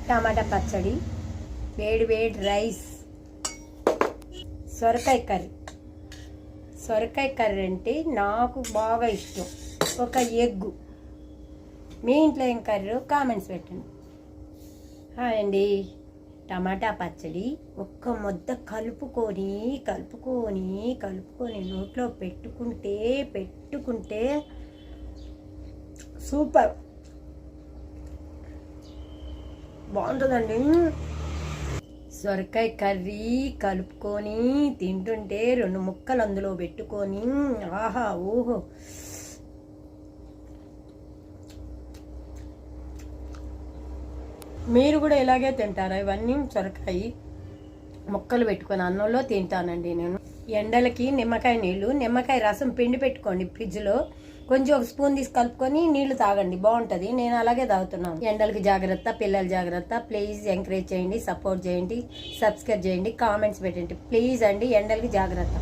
టమాటా పచ్చడి, వేడి వేడి రైస్, సొరకాయ కర్రీ. సొరకాయ కర్రీ అంటే నాకు బాగా ఇష్టం. ఒక ఎగ్గు. మీ ఇంట్లో ఏం కర్రీ కామెంట్స్ పెట్టండి. హాయ్ అండి. టమాటా పచ్చడి ఒక్క ముద్ద కలుపుకొని నోట్లో పెట్టుకుంటే సూపర్ బాగుంటుందండి. సొరకాయ కర్రీ కలుపుకొని తింటుంటే 2 ముక్కలు అందులో పెట్టుకొని ఆహా ఓహో. మీరు కూడా ఇలాగే తింటారా? ఇవన్నీ సొరకాయ ముక్కలు పెట్టుకొని అన్నంలో తింటానండి నేను. ఎండలకి నిమ్మకాయ నీళ్ళు, నిమ్మకాయ రసం పిండి పెట్టుకోండి ఫ్రిడ్జ్లో. కొంచెం ఒక స్పూన్ తీసి కలుపుకొని నీళ్లు తాగండి, బాగుంటుంది. నేను అలాగే తాగుతున్నాను. ఎండలకి జాగ్రత్త, పిల్లలు జాగ్రత్త. ప్లీజ్ ఎంకరేజ్ చేయండి, సపోర్ట్ చేయండి, సబ్స్క్రైబ్ చేయండి, కామెంట్స్ పెట్టండి ప్లీజ్ అండి. ఎండలకి జాగ్రత్త.